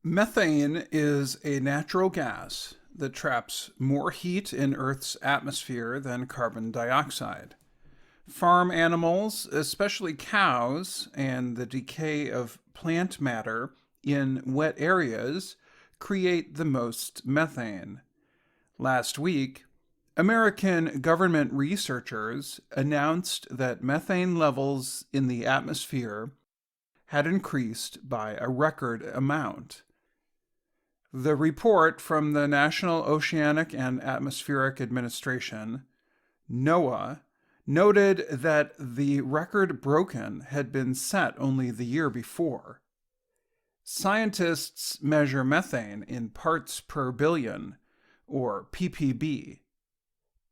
Methane is a natural gas that traps more heat in Earth's atmosphere than carbon dioxide. Farm animals, especially cows, and the decay of plant matter in wet areas create the most methane. Last week, American government researchers announced that methane levels in the atmosphere had increased by a record amount. The report from the National Oceanic and Atmospheric Administration, NOAA, noted that the record broken had been set only the year before. Scientists measure methane in parts per billion, or ppb.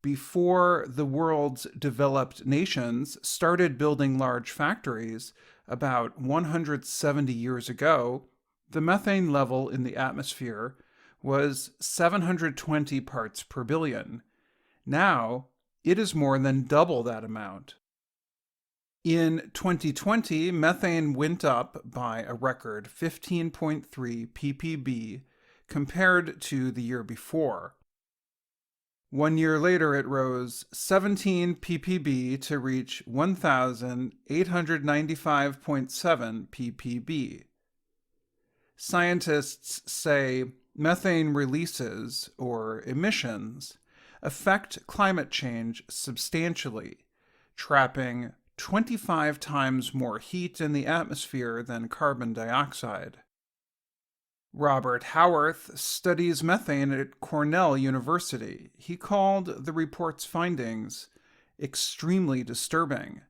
Before the world's developed nations started building large factories about 170 years ago, the methane level in the atmosphere was 720 parts per billion. Now, it is more than double that amount. In 2020, methane went up by a record 15.3 ppb compared to the year before. 1 year later, it rose 17 ppb to reach 1,895.7 ppb. Scientists say methane releases, or emissions, affect climate change substantially, trapping 25 times more heat in the atmosphere than carbon dioxide. Robert Howarth studies methane at Cornell University. He called the report's findings extremely disturbing.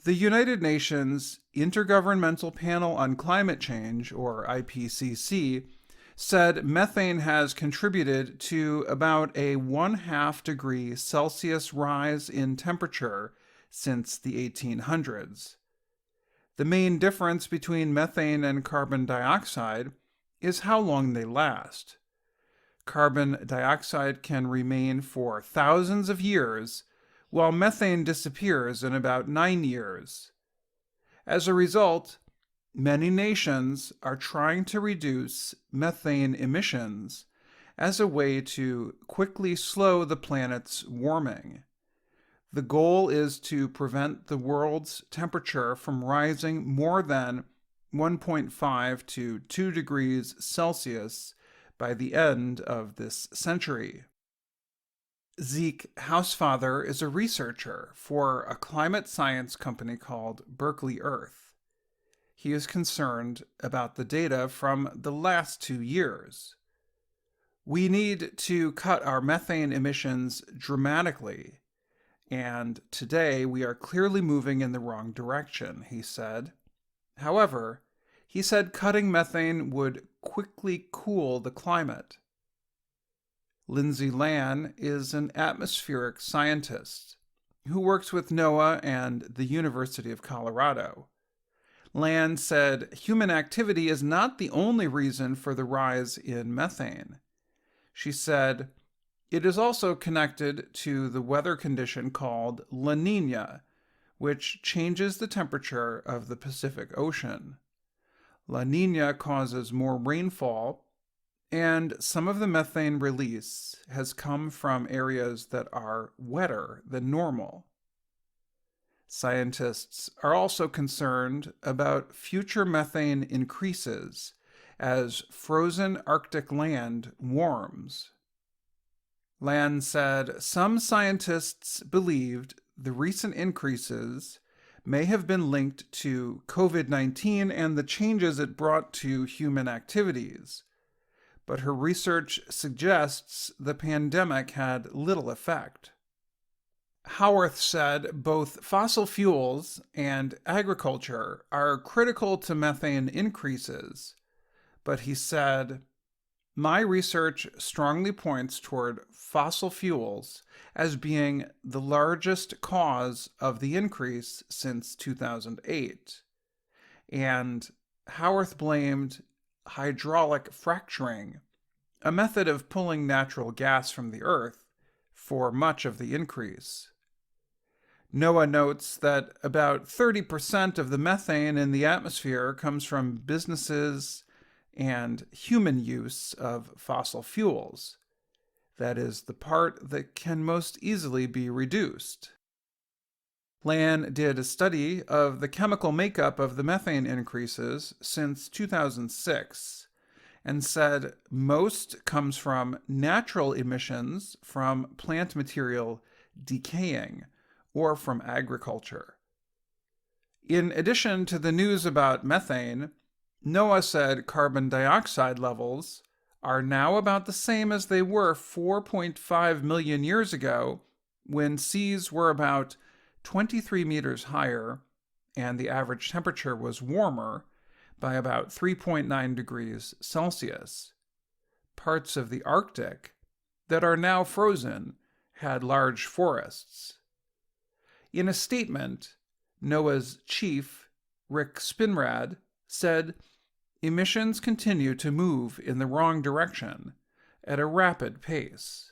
The United Nations Intergovernmental Panel on Climate Change, or IPCC, said methane has contributed to about a 1/2 degree Celsius rise in temperature since the 1800s. The main difference between methane and carbon dioxide is how long they last. Carbon dioxide can remain for thousands of years, while methane disappears in about 9 years. As a result, many nations are trying to reduce methane emissions as a way to quickly slow the planet's warming. The goal is to prevent the world's temperature from rising more than 1.5 to 2 degrees Celsius by the end of this century. Zeke Hausfather is a researcher for a climate science company called Berkeley Earth. He is concerned about the data from the last 2 years. We need to cut our methane emissions dramatically, and today we are clearly moving in the wrong direction, he said. However, he said cutting methane would quickly cool the climate. Lindsay Lan is an atmospheric scientist who works with NOAA and the University of Colorado. Lan said human activity is not the only reason for the rise in methane. She said it is also connected to the weather condition called La Niña, which changes the temperature of the Pacific Ocean. La Niña causes more rainfall, and some of the methane release has come from areas that are wetter than normal. Scientists are also concerned about future methane increases as frozen Arctic land warms. Lan said some scientists believed the recent increases may have been linked to COVID-19 and the changes it brought to human activities, but her research suggests the pandemic had little effect. Howarth said both fossil fuels and agriculture are critical to methane increases, but he said, "My research strongly points toward fossil fuels as being the largest cause of the increase since 2008. And Howarth blamed hydraulic fracturing, a method of pulling natural gas from the earth, for much of the increase. NOAA notes that about 30% of the methane in the atmosphere comes from businesses and human use of fossil fuels. That is the part that can most easily be reduced. Lan did a study of the chemical makeup of the methane increases since 2006 and said most comes from natural emissions from plant material decaying or from agriculture. In addition to the news about methane, NOAA said carbon dioxide levels are now about the same as they were 4.5 million years ago, when seas were about 23 meters higher and the average temperature was warmer by about 3.9 degrees Celsius. Parts of the Arctic that are now frozen had large forests. In a statement, NOAA's chief, Rick Spinrad, said, "Emissions continue to move in the wrong direction at a rapid pace."